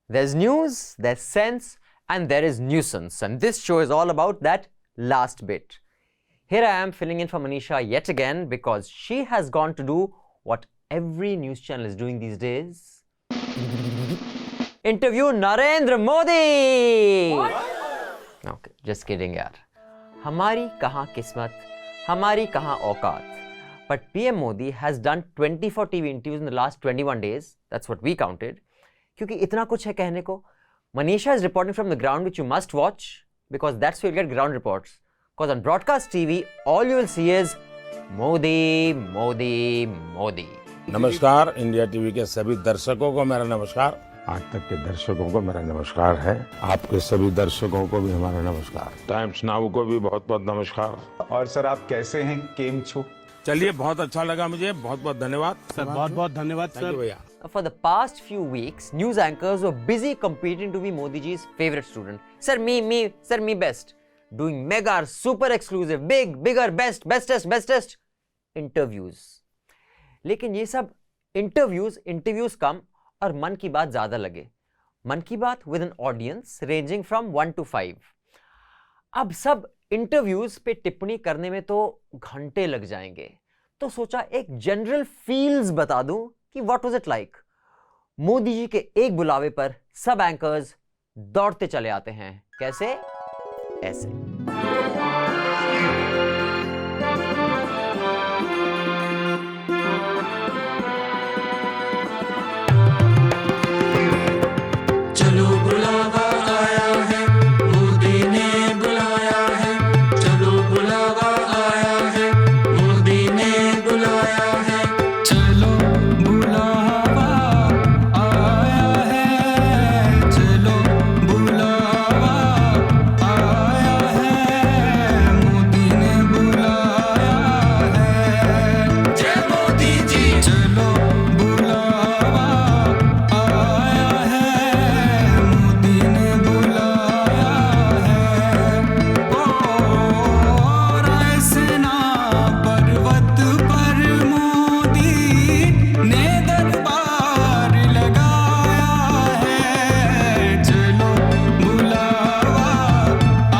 There's news, there's sense, and there is nuisance. And this show is all about that last bit. Here I am filling in for Manisha yet again because she has gone to do what every news channel is doing these days. Interview Narendra Modi! What? Okay, just kidding yaar. Hamari kahan kismat, hamari kahan auqat. But PM Modi has done 24 TV interviews in the last 21 days. That's what we counted. क्योंकि इतना कुछ है कहने को. Manisha is reporting from the ground, which you must watch because that's where you'll get ground reports. Because on broadcast TV, all you will see is Modi, Modi, Modi. नमस्कार India TV के सभी दर्शकों को मेरा नमस्कार. आज तक के दर्शकों को मेरा नमस्कार है. आपके सभी दर्शकों को भी हमारा नमस्कार. टाइम्स नाउ को भी बहुत बहुत नमस्कार. और सर आप कैसे हैं? केम छू? चलिए, बहुत अच्छा लगा मुझे. बहुत बहुत धन्यवाद सर. बहुत बहुत धन्यवाद सर. भैया. For the past few weeks, news anchors were busy competing to be Modi ji's favorite student. Sir, me best. Doing mega, super exclusive, big, bigger, best, bestest interviews. लेकिन ये सब interviews कम और मन की बात ज्यादा लगे. मन की बात with an audience ranging from 1 to 5. अब सब इंटरव्यूज पे टिप्पणी करने में तो घंटे लग जाएंगे, तो सोचा एक जनरल फील्स बता दूं कि what was it like. Modi ji के एक बुलावे पर सब एंकर्स दौड़ते चले आते हैं. कैसे? ऐसे. चलो बुलावा आया है, मोदी ने बुलाया है. चलो बुलावा आया है, मोदी ने बुलाया है. चलो बुलावा आया है, चलो बुलावा आया है, मोदी ने बुलाया है. जय मोदी जी. चलो बुलावा आया है, मोदी ने बुलाया है. ओ रायसेना पर्वत पर मोदी ने दरबार लगाया है. चलो बुलावा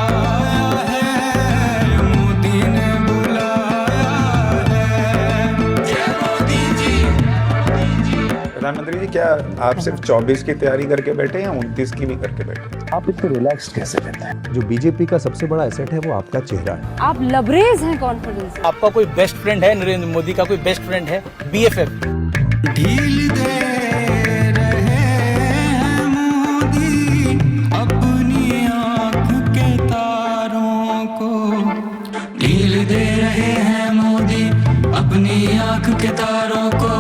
आया है, मोदी ने बुलाया है. जय मोदी जी. प्रधानमंत्री जी, क्या आप सिर्फ 24 की तैयारी करके बैठे या 29 की भी करके बैठे? आप इतने रिलैक्स कैसे रहते हैं? जो बीजेपी का सबसे बड़ा एसेट है वो आपका चेहरा है. आप लबरेज हैं कॉन्फिडेंस. आपका कोई बेस्ट फ्रेंड है? नरेंद्र मोदी का कोई बेस्ट फ्रेंड है? BFF. ढील दे रहे हैं मोदी अपनी आँख के तारों को. ढील दे रहे हैं मोदी अपनी आँख के तारों को.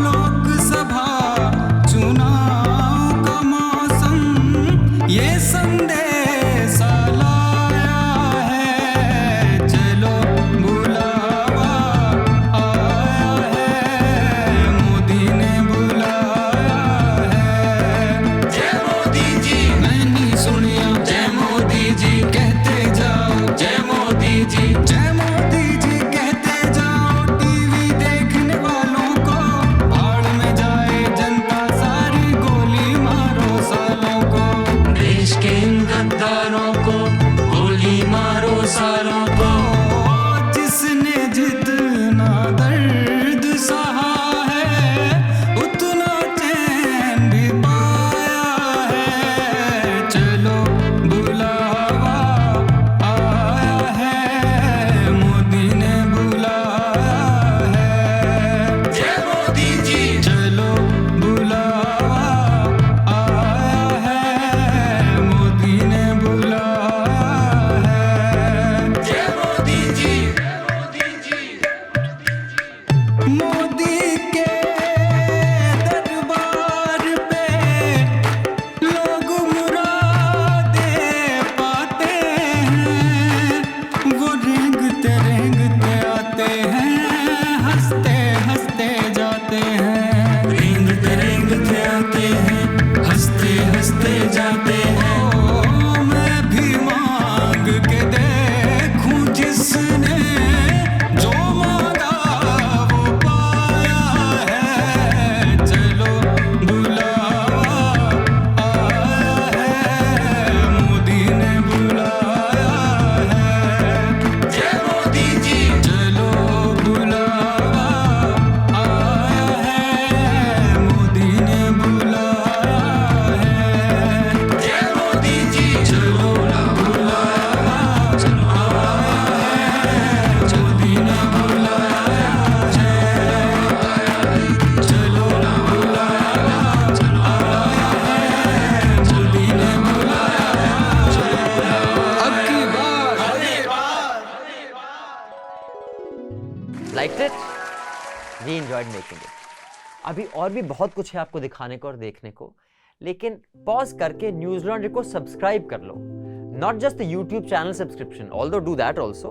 लोकसभा चुनाव का मौसम ये संदेश लाया है. चलो बुलावा आया है, मोदी ने बुलाया है. जय मोदी जी. मैंने सुनिया जय मोदी जी कहते जाओ. जय मोदी जी. जय मोदी जी कहते जाओ. टीवी देखने वालों को भाड़ में जाए जनता सारी. गोली मारो सालों को, देश के इन गद्दारों को. गोली मारो सालों को. जिसने जितना दर्द सहा है उतना चैन भी पाया है. चलो बुलावा आया है, मोदी ने बुलाया है. जय मोदी जी. चलो बुलावा आया है, मोदी ने बुलाया है. जय Liked it? We enjoyed making it. अभी और भी बहुत कुछ है आपको दिखाने को और देखने को, लेकिन पॉज करके न्यूज लॉन्ड्री को सब्सक्राइब कर लो. Not just the YouTube channel subscription, although do that also,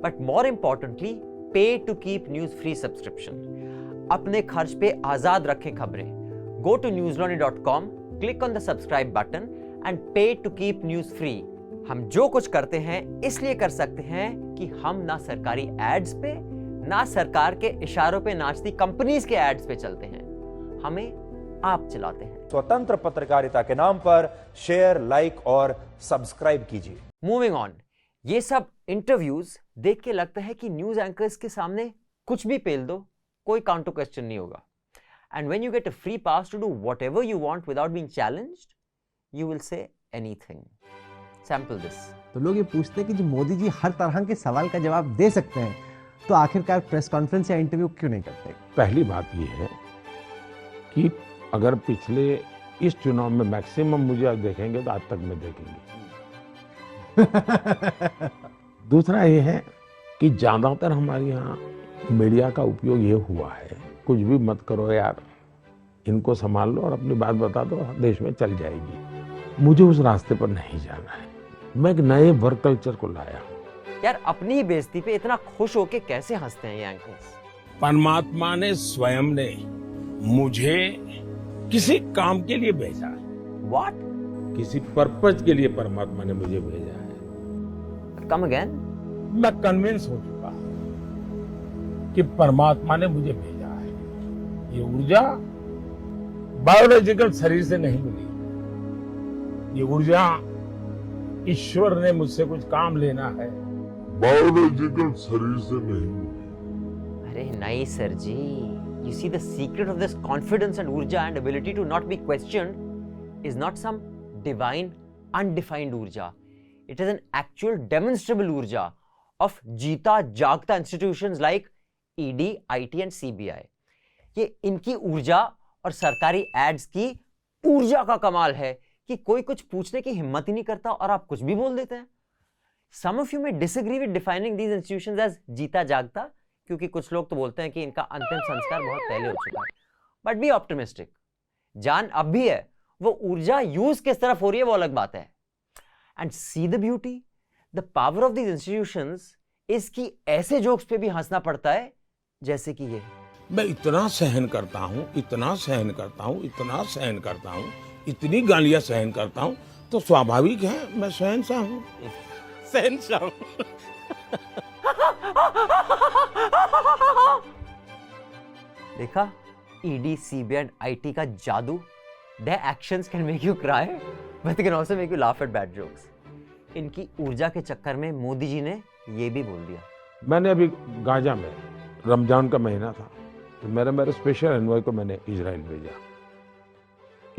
but more importantly, pay to keep news free subscription. अपने खर्च पे आजाद रखें खबरें. Go to newslaundry.com, click on the subscribe button and pay to keep news free. हम जो कुछ करते हैं इसलिए कर सकते हैं कि हम ना सरकारी एड्स पे ना सरकार के इशारों पे नाचती कंपनीज के एड्स पे चलते हैं. हमें आप चलाते हैं. स्वतंत्र पत्रकारिता के नाम पर शेयर, लाइक और सब्सक्राइब कीजिए. मूविंग ऑन, ये सब इंटरव्यूज देख के लगता है कि न्यूज एंकर्स के सामने कुछ भी पेल दो, कोई काउंटर क्वेश्चन नहीं होगा. And when you get a free pass to do whatever you want without being challenged, you will say anything. Sample this. तो लोग ये पूछते हैं कि जो मोदी जी हर तरह के सवाल का जवाब दे सकते हैं, तो आखिरकार प्रेस कॉन्फ्रेंस या इंटरव्यू क्यों नहीं करते? पहली बात यह है कि अगर पिछले इस चुनाव में मैक्सिमम मुझे आज देखेंगे तो आज तक में देखेंगे. दूसरा ये है कि ज्यादातर हमारे यहाँ मीडिया का उपयोग ये हुआ है, कुछ भी मत करो यार, इनको संभाल लो और अपनी बात बता दो, देश में चल जाएगी. मुझे उस रास्ते पर नहीं जाना है. मैं एक नए वर्क कल्चर को लाया. यार अपनी ही बेइज्जती पे इतना खुश होके कैसे हंसते हैं ये एंकर्स? परमात्मा ने स्वयं ने मुझे किसी काम के लिए भेजा है. व्हाट? किसी पर्पज के लिए परमात्मा ने मुझे भेजा है. Come again. मैं कन्विंस हो चुका हूं कि परमात्मा ने मुझे भेजा है. ये ऊर्जा बायोलॉजिकल शरीर से नहीं मिली. ये ऊर्जा ईश्वर ने मुझसे कुछ काम लेना है, बायोलॉजिकल शरीर से नहीं. अरे नहीं sir ji. You see, the secret of this confidence and urja and ability to not be questioned is not some divine, undefined urja. It is an actual demonstrable urja of जीता जागता institutions like ED, IT and CBI. ये इनकी ऊर्जा और सरकारी ads की ऊर्जा का कमाल है कि कोई कुछ पूछने की हिम्मत ही नहीं करता और आप कुछ भी बोल देते हैं. Some of you may disagree with defining these institutions as जीता जागता, क्योंकि कुछ लोग तो बोलते हैं कि इनका अंतिम संस्कार बहुत पहले हो चुका है. But be optimistic. जान अब भी है, वो ऊर्जा यूज किस तरफ हो रही है वो अलग बात है. And C the beauty, the power of these institutions is कि ऐसे जोक्स पे भी हंसना पड़ता है जैसे कि ये. मैं इतना सहन करता हूं, इतना सहन करता हूं, इतना सहन करता हूं, इतनी गालियां सहन करता हूं, तो स्वाभाविक है मैं शहंशाह हूं. शहंशाह. देखा ईडी, सीबीआई एंड आईटी का जादू. Their actions can make you cry, but they can also make you laugh at bad jokes. इनकी ऊर्जा के चक्कर में मोदी जी ने ये भी बोल दिया. मैंने अभी गाजा में रमजान का महीना था, तो मेरे स्पेशल एनवॉय को मैंने इजराइल भेजा.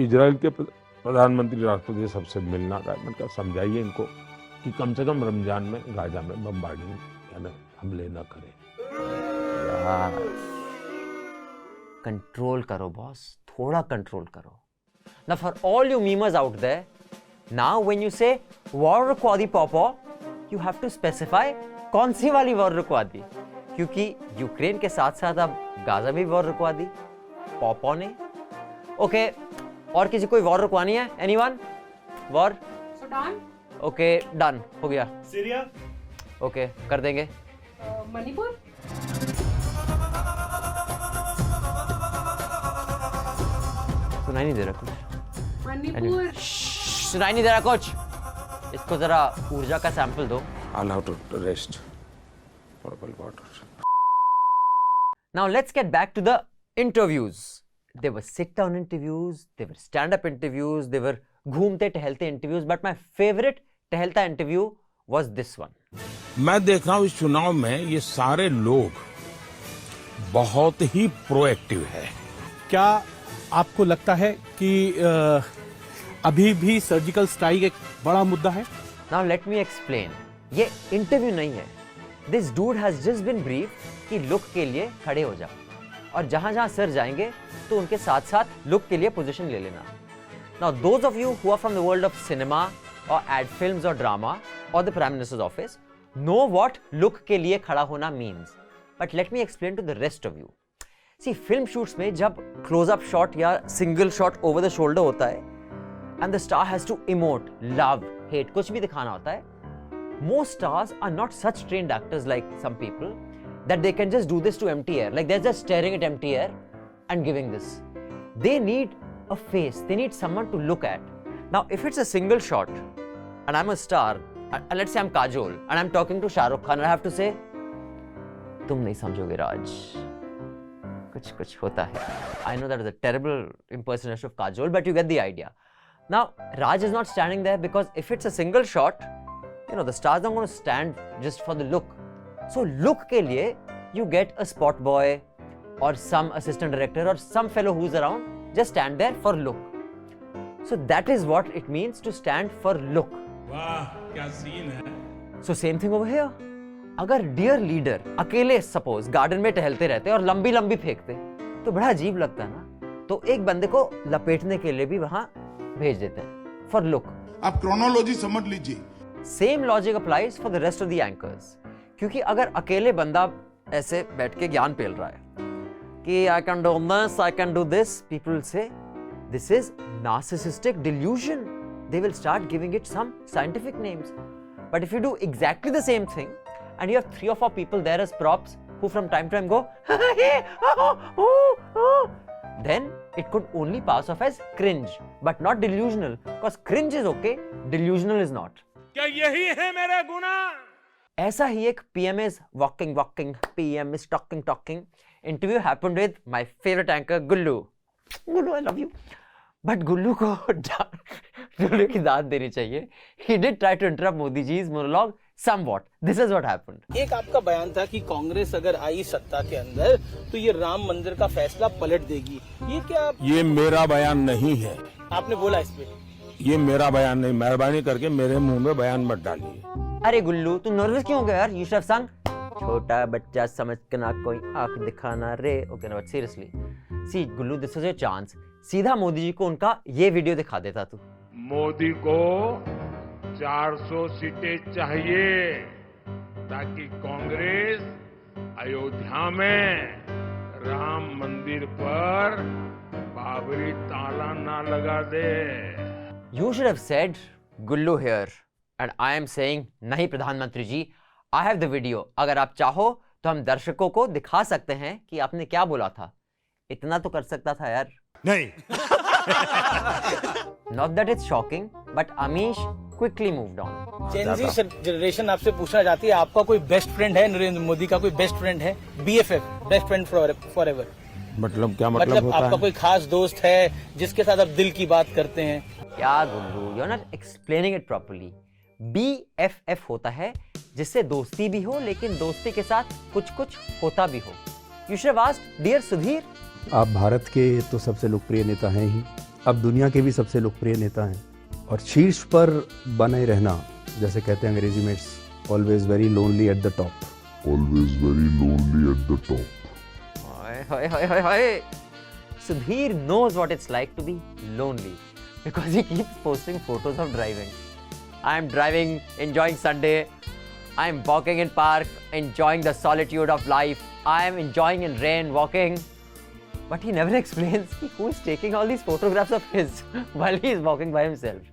इजराइल के प्रधानमंत्री राष्ट्रपति सबसे मिलना का. मैंने कहा समझाइए इनको कि कम से कम रमजान में गाजा में बमबार्डिंग यानी हमले न करें. यार कंट्रोल करो बॉस, थोड़ा कंट्रोल करो. Now for all you memers out there, now when you say war रुकवा दी पॉपो, you have to specify कौन सी वाली वॉर रुकवा दी, क्योंकि यूक्रेन के साथ साथ अब गाजा में भी वॉर रुकवा दी पॉपो ने. ओके, और किसी कोई वॉर रुकवानी है? Anyone? War? Sudan, okay done हो गया. सीरिया, ओके कर देंगे. मणिपुर, सुनाई नहीं दे रहा कुछ. मणिपुर. सुनाई नहीं दे रहा कुछ. इसको जरा ऊर्जा का सैंपल दो. I'll have to rest. Portable water. Now let's get back to the interviews. There were sit-down interviews, there were stand-up interviews, there were घूमते टहलते interviews, but my favorite टहलता interview was this one. मैं देख रहा हूं इस चुनाव में ये सारे लोग बहुत ही प्रोएक्टिव है. क्या आपको लगता है कि अभी भी सर्जिकल स्ट्राइक एक बड़ा मुद्दा है? Now let me explain. ये इंटरव्यू नहीं है. This dude has just been briefed कि लुक के लिए खड़े हो जाओ और जहां जहां सर जाएंगे तो उनके साथ साथ लुक के लिए पोजीशन ले लेना. Now those of you who are from the world of cinema or ad films or drama or the Prime Minister's office know what look के लिए खड़ा होना means. But let me explain to the rest of you. See, film shoots में जब close-up shot या single shot over the shoulder होता है, and the star has to emote, love, hate, कुछ भी दिखाना होता है, most stars are not such trained actors like some people that they can just do this to empty air. Like they're just staring at empty air and giving this. They need a face. They need someone to look at. Now, if it's a single shot and I'm a star, and let's say I'm Kajol and I'm talking to Shah Rukh Khan and I have to say, तुम नहीं समझोगे राज, कुछ होता है. I know that is a terrible impersonation of Kajol, but you get the idea. Now, Raj is not standing there because if it's a single shot, you know, the stars are going to stand just for the look. So, look ke liye, you get a spot boy or some assistant director or some fellow who's around, just stand there for look. So, that is what it means to stand for look. वाह क्या scene है. So, same thing over here. अगर dear leader अकेले suppose garden में टहलते रहते और लंबी लंबी फेंकते तो बड़ा अजीब लगता है ना. तो एक बंदे को लपेटने के लिए भी वहां भेज देते हैं फॉर लुक. आप क्रोनोलॉजी समझ लीजिए. Same logic applies for the rest of the anchors. क्योंकि अगर अकेले बंदा ऐसे बैठ के ज्ञान पेल रहा है कि I can do this, I can do this, people will say this is narcissistic delusion. They will start giving it some scientific names. But if you do exactly the same thing and you have 3 or 4 people there as props who from time to time go then it could only pass off as cringe but not delusional, because cringe is okay, delusional is not. क्या यही है मेरा गुना? ऐसा ही एक PM is walking, PM is talking interview happened with my favorite anchor Gullu. I love you. But Gullu को Gullu की दाद देनी चाहिए. He did try to interrupt Modi ji's monologue somewhat. This is what happened. एक आपका बयान था कि कांग्रेस अगर आई सत्ता के अंदर तो ये राम मंदिर का फैसला पलट देगी. ये क्या? ये मेरा बयान नहीं है. आपने बोला इस पे. ये मेरा बयान नहीं. मेहरबानी करके मेरे मुंह में बयान मत डालिए. अरे गुल्लू, तू नर्वस क्यों हो गया यार? You should have sung छोटा बच्चा समझ के ना कोई आंख दिखाना रे. Okay, no, but seriously. See, Gullu, this was your chance. सीधा मोदी जी को उनका ये वीडियो दिखा देता तू. मोदी को 400 सीटें चाहिए ताकि कांग्रेस अयोध्या में राम मंदिर पर बाबरी ताला ना लगा दे. You should have said Gullu here, and I am saying नहीं प्रधानमंत्री जी, I have the video. अगर आप चाहो तो हम दर्शकों को दिखा सकते हैं कि आपने क्या बोला था. इतना तो कर सकता था यार. नहीं. Not that it's shocking, but Amish quickly moved on. Gen Z generation आपसे पूछना चाहती है, आपका कोई बेस्ट फ्रेंड है? नरेंद्र मोदी का कोई बेस्ट फ्रेंड है? BFF, best friend for ever. मतलब क्या मतलब होता आपका है? कोई खास दोस्त है जिसके साथ आप दिल की बात करते हैं? क्या गुल्लू, you're not explaining it properly. BFF होता है जिससे दोस्ती भी हो लेकिन दोस्ती के साथ कुछ होता भी हो. You should have asked dear Sudhir. आप भारत के तो सबसे लोकप्रिय नेता हैं ही, अब दुनिया के भी सबसे लोकप्रिय नेता हैं और शीर्ष पर बने रहना, जैसे कहते हैं अंग्रेजी में, it's always very lonely at the top. Always very lonely at the top. Hi. Sudhir knows what it's like to be lonely because he keeps posting photos of driving. I'm driving, enjoying Sunday. I'm walking in park, enjoying the solitude of life. I'm enjoying in rain, walking. But he never explains who is taking all these photographs of his while he is walking by himself.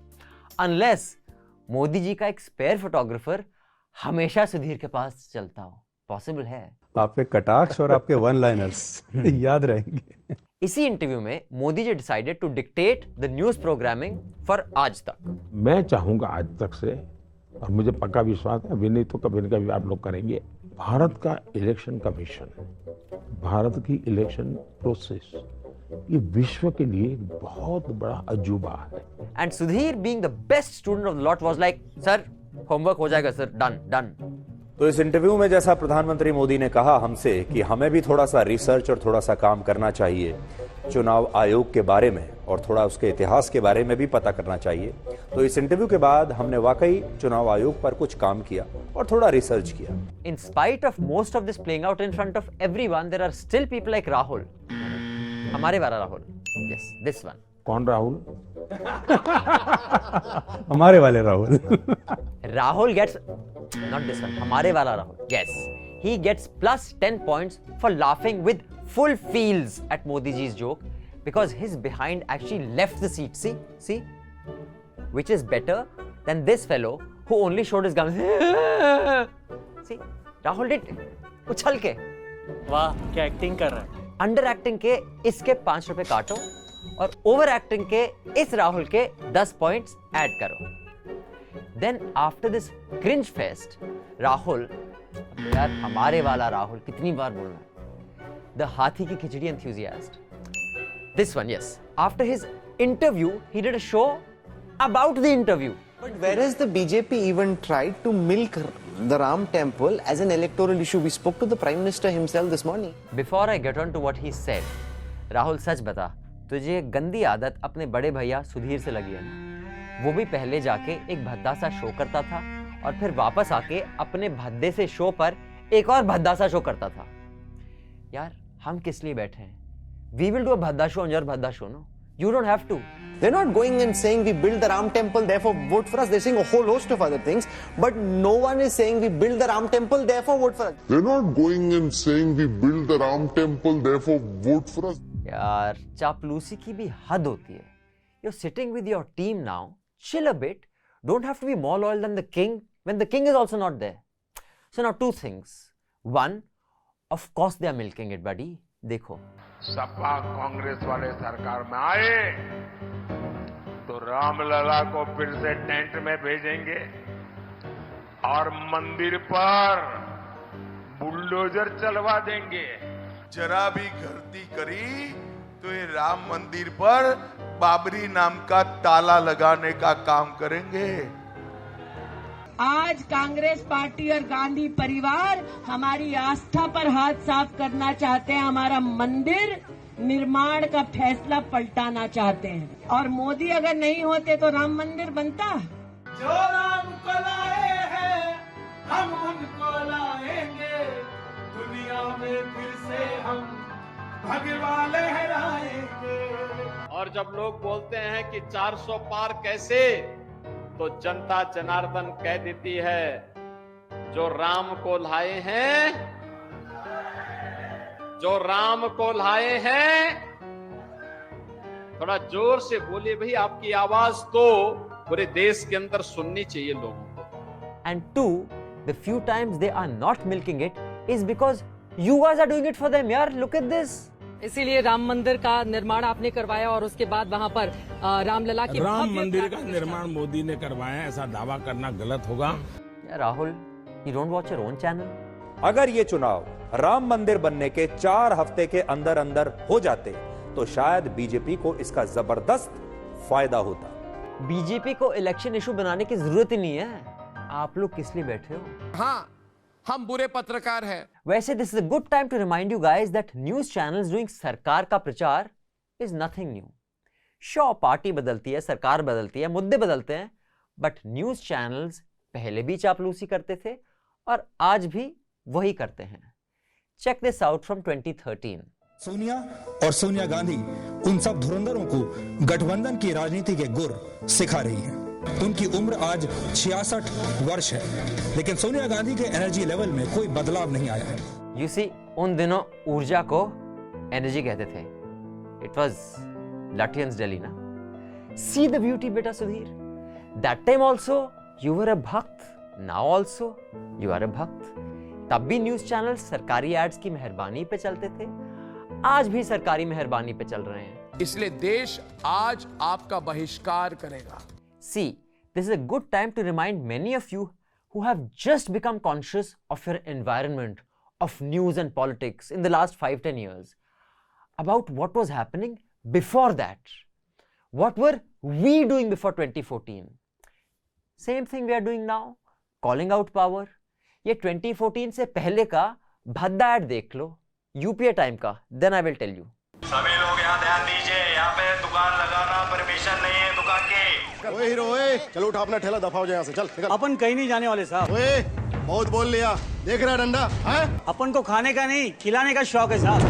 Unless Modi ji का एक spare photographer हमेशा सुधीर के पास चलता हो. Possible है. आपके कटाक्ष और आपके वन लाइनर्स याद रहेंगे. इसी इंटरव्यू में Modi ji decided to dictate the news programming for Aaj Tak. मैं चाहूंगा आज तक से, और मुझे पक्का विश्वास है अभी नहीं तो कभी न कभी आप लोग करेंगे, भारत का इलेक्शन कमीशन, भारत की इलेक्शन प्रोसेस, ये विश्व के लिए बहुत बड़ा अजूबा है. And Sudhir being the best student of the lot was like, sir homework हो जाएगा सर, डन. तो इस इंटरव्यू में जैसा प्रधानमंत्री मोदी ने कहा हमसे कि हमें भी थोड़ा सा रिसर्च और थोड़ा सा काम करना चाहिए चुनाव आयोग के बारे में और थोड़ा उसके इतिहास के बारे में भी पता करना चाहिए, तो इस इंटरव्यू के बाद हमने वाकई चुनाव आयोग पर कुछ काम किया और थोड़ा रिसर्च किया. In spite of most of this playing out in front of everyone, there are still people like Rahul. हमारे वाला राहुल. Yes, this one. कौन राहुल? हमारे वाले Rahul. Rahul gets, not this one, हमारे वाला Rahul. Yes, he gets plus 10 points for laughing with full feels at Modi ji's joke because his behind actually left the seat. See? Which is better than this fellow who only showed his gums. See, Rahul did उछल के. वाह क्या acting कर रहा है. Under acting के इसके 5 रुपए काटो और ओवर एक्टिंग के इस राहुल के 10 पॉइंट्स ऐड करो. Then after this cringe fest Rahul, यार हमारे वाला राहुल कितनी बार बोलना है, द हाथी की खिचड़ी enthusiast. This one, yes, after his interview he did a show about the interview. But where has the BJP even tried to milk the Ram temple as an electoral issue? We spoke to the Prime Minister himself this morning. Before I get on to what he said, Rahul सच बता, तुझे गंदी आदत अपने बड़े भैया सुधीर से लगी है ना? वो भी पहले जाके एक भद्दा सा शो करता था और फिर वापस आके अपने भद्दे से शो पर एक और भद्दा सा शो करता था. यार हम किस लिए बैठे हैं? We will do a भद्दा शो on your भद्दा show, no? You don't have to. They're not going and saying we build the Ram temple, therefore vote for us. They're saying a whole host of other things, but no one is saying we build the Ram temple, therefore vote for us. They're not going and saying we build the Ram temple, therefore vote for us. यार चापलूसी की भी हद होती है. You're sitting with your team now. Chill a bit. Don't have to be more loyal than the king when the king is also not there. So now 2 things. One, of course they are milking it, buddy. देखो. सपा कांग्रेस वाले सरकार में आए तो रामलला को फिर से tent में भेजेंगे और मंदिर पर बुलडोजर चलवा देंगे. जरा भी गलती करी तो ये राम मंदिर पर बाबरी नाम का ताला लगाने का काम करेंगे. आज कांग्रेस पार्टी और गांधी परिवार हमारी आस्था पर हाथ साफ करना चाहते हैं, हमारा मंदिर निर्माण का फैसला पलटाना चाहते हैं. और मोदी अगर नहीं होते तो राम मंदिर बनता. जो राम को लाए हैं हम उनको लाएंगे, दुनिया में फिर से हम भगवा लहराएंगे. और जब लोग बोलते हैं कि 400 पार कैसे, तो जनता जनार्दन कह देती है जो राम को लाए हैं, जो राम को लाए हैं. थोड़ा जोर से बोलिए भाई, आपकी आवाज तो पूरे देश के अंदर सुननी चाहिए लोगों को. And 2, the few times they are not milking it is because you guys are doing it for them. यार look at this. इसीलिए राम मंदिर का निर्माण आपने करवाया और उसके बाद वहाँ पर रामलला की राम मंदिर का निर्माण मोदी ने करवाया, ऐसा दावा करना गलत होगा. Rahul, you don't watch your own channel? अगर ये चुनाव राम मंदिर बनने के 4 हफ्ते के अंदर अंदर हो जाते तो शायद बीजेपी को इसका जबरदस्त फायदा होता. बीजेपी को इलेक्शन इशू बनाने की जरूरत ही नहीं है. आप लोग किस लिए बैठे हो? हाँ, हम बुरे पत्रकार हैं. वैसे this is a good time to remind you guys that news channels doing सरकार का प्रचार इज नथिंग न्यू. शो पार्टी बदलती है, सरकार बदलती है, मुद्दे बदलते हैं, बट न्यूज चैनल्स पहले भी चापलूसी करते थे और आज भी वही करते हैं. Check this out from 2013. Sonia और सोनिया गांधी उन सब धुरंधरों को गठबंधन की राजनीति के गुर सिखा रही हैं. उनकी उम्र आज 66 वर्ष है, लेकिन सोनिया गांधी के एनर्जी लेवल में कोई बदलाव नहीं आया है. यू सी, उन दिनों ऊर्जा को एनर्जी कहते थे. इट वाज लटियंस डेली ना. सी द ब्यूटी बेटा Sudhir. That time also you were a bhakt, now also you are a bhakt. तब भी न्यूज चैनल सरकारी एड्स की मेहरबानी पे चलते थे, आज भी सरकारी मेहरबानी पे चल रहे हैं. इसलिए देश आज आपका बहिष्कार करेगा. See, this is a good time to remind many of you who have just become conscious of your environment, of news and politics in the last 5-10 years, about what was happening before that. What were we doing before 2014? Same thing we are doing now, calling out power. ये 2014 से पहले का भद्दा add देख लो, UPA time का, then I will tell you. सभी लोग यहाँ ध्यान दीजिए, यहाँ पे दुकान लगाना परमिशन नहीं है दुकान की. ओए हीरो, ओए चलो उठा अपना ठेला, दफा हो जाए यहाँ से. चल निकल. अपन कहीं नहीं जाने वाले साहब. ओए बहुत बोल लिया, देख रहा है डंडा है? अपन को खाने का नहीं खिलाने का शौक है साहब.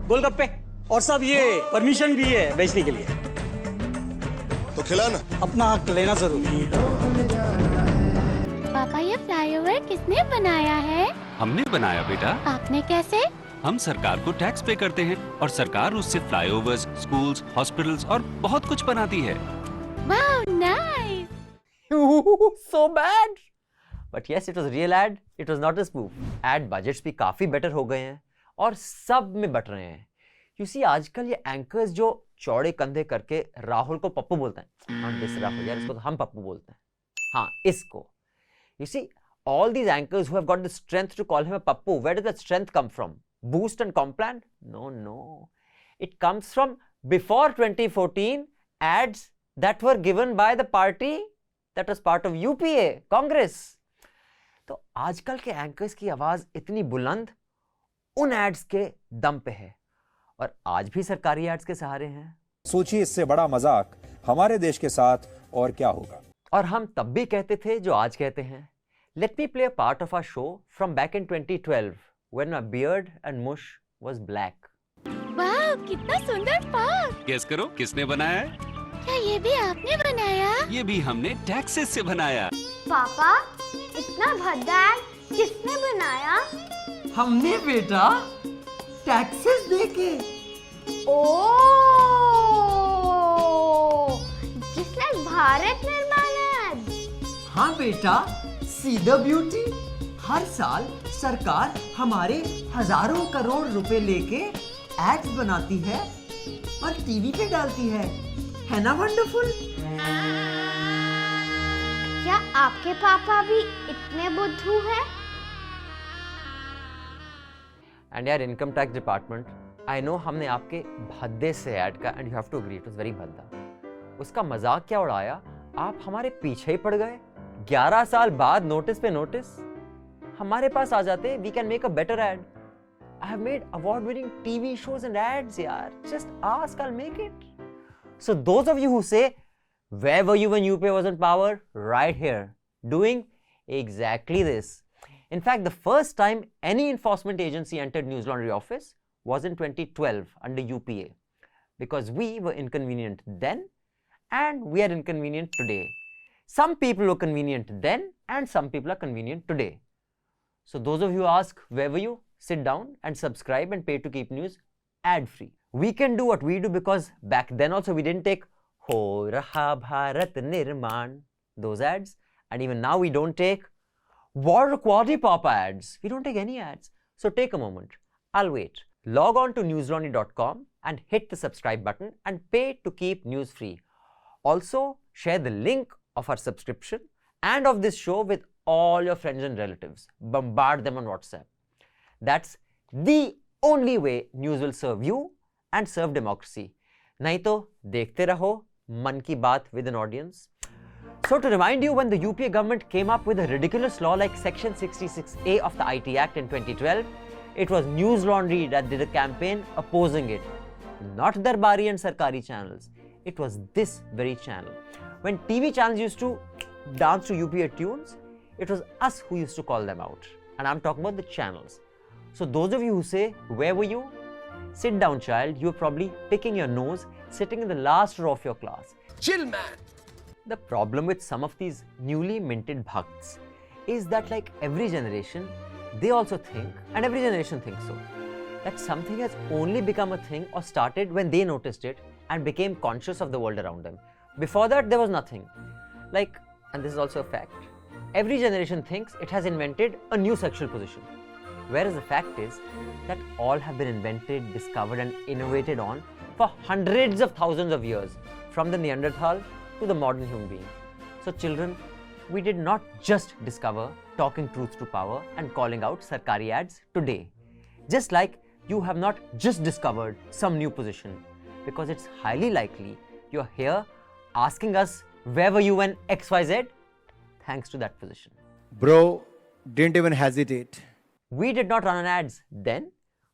गोलगप्पे और सब ये परमिशन भी है बेचने के लिए. तो खिला ना. अपना हक लेना जरूरी. पापा पापा ये फ्लाईओवर किसने बनाया है? हमने बनाया बेटा। आपने कैसे? हम सरकार को टैक्स पे करते हैं और सरकार उससे फ्लाईओवर्स, स्कूल्स, हॉस्पिटल्स और बहुत कुछ बनाती है। वाह, nice. So bad. But yes, it was real ad. It was not a spoof. Ad budgets भी काफी better हो गए हैं और सब में बट रहे हैं। You see, आजकल ये एंकर्स जो चौड़े कंधे करके राहुल को पप्पू बोलते हैं, not this राहुल यार, इसको तो हम पप्पू बोलते हैं। हाँ, इसको। You see, all these anchors who have got the strength to call him a pappu, where does that strength come from? Boost and Complan? No, no. It comes from before 2014 ads that were given by the party that was part of UPA, Congress. तो आजकल के anchors की आवाज इतनी बुलंद उन ads के दम पे है और आज भी सरकारी एड्स के सहारे हैं। सोचिए इससे बड़ा मजाक हमारे देश के साथ और क्या होगा। और हम तब भी कहते थे जो आज कहते हैं। Let me play a part of our show from back in 2012 when my beard and mush was black. वाह, कितना सुंदर पार्क। गेस करो किसने बनाया है? क्या ये भी आपने बनाया? ये भी हमने टैक्सेस से बनाया। पापा, इतना भद्दा किसने बनाया? हमने बेटा, टैक्सेस देके। ओह, जिसने भारत निर्माण है। हाँ बेटा, सी द ब्यूटी। हर साल सरकार हमारे हजारों करोड़ रुपए लेके एड्स बनाती है और टीवी पे डालती है ना वंडरफुल? क्या आपके पापा भी इतने बुद्धू हैं? एंड यार income tax department, I know हमने आपके भद्दे से ऐड का, and you have to agree it was very भद्दा। उसका मजाक क्या उड़ाया, आप हमारे पीछे ही पड़ गए। 11 साल बाद नोटिस पे नोटिस हमारे पास आ जाते। We can make a better ad. I have made award winning TV shows and ads यार, just ask, I will make it. So those of you who say where were you when UPA was in power, right here doing exactly this. In fact, the first time any enforcement agency entered News Laundry office was in 2012 under UPA, because we were inconvenient then and we are inconvenient today. Some people were convenient then and some people are convenient today. So those of you who ask where were you, sit down and subscribe and pay to keep news ad free. We can do what we do because back then also we didn't take हो रहा भारत निर्माण those ads, and even now we don't take water quality pop ads. We don't take any ads. So take a moment. I'll wait. Log on to newslaundry.com and hit the subscribe button and pay to keep news free. Also, share the link of our subscription and of this show with all your friends and relatives. Bombard them on WhatsApp. That's the only way news will serve you and serve democracy. नहीं तो देखते रहो मन की बात with an audience. So to remind you, when the UPA government came up with a ridiculous law like Section 66A of the IT Act in 2012, it was News Laundry that did a campaign opposing it. Not Darbari and Sarkari channels. It was this very channel. When TV channels used to dance to UPA tunes, it was us who used to call them out. And I'm talking about the channels. So those of you who say, where were you? Sit down, child. You're probably picking your nose, sitting in the last row of your class. Chill, man. The problem with some of these newly minted bhakts is that, like every generation, they also think, and every generation thinks so, that something has only become a thing or started when they noticed it and became conscious of the world around them. Before that, there was nothing. Like, and this is also a fact, every generation thinks it has invented a new sexual position. Whereas the fact is that all have been invented, discovered and innovated on for hundreds of thousands of years, from the Neanderthal to the modern human being. So children, we did not just discover talking truth to power and calling out Sarkari ads today. Just like you have not just discovered some new position, because it's highly likely you're here asking us where were you when XYZ, thanks to that position. Bro, didn't even hesitate. We did not run on ads then,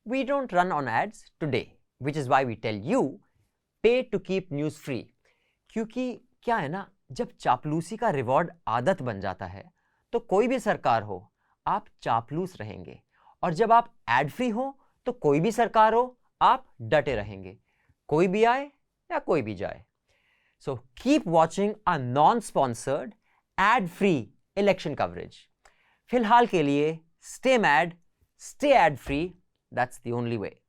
we don't run on ads today, which is why we tell you, pay to keep news free. क्योंकि क्या है ना, जब चापलूसी का reward आदत बन जाता है, तो कोई भी सरकार हो, आप चापलूस रहेंगे, और जब आप एड फ्री हो, तो कोई भी सरकार हो, आप डटे रहेंगे, कोई भी आए या कोई भी जाए. So keep watching our non-sponsored, ad-free, election coverage. फिलहाल के लिए stay mad, stay ad free, that's the only way.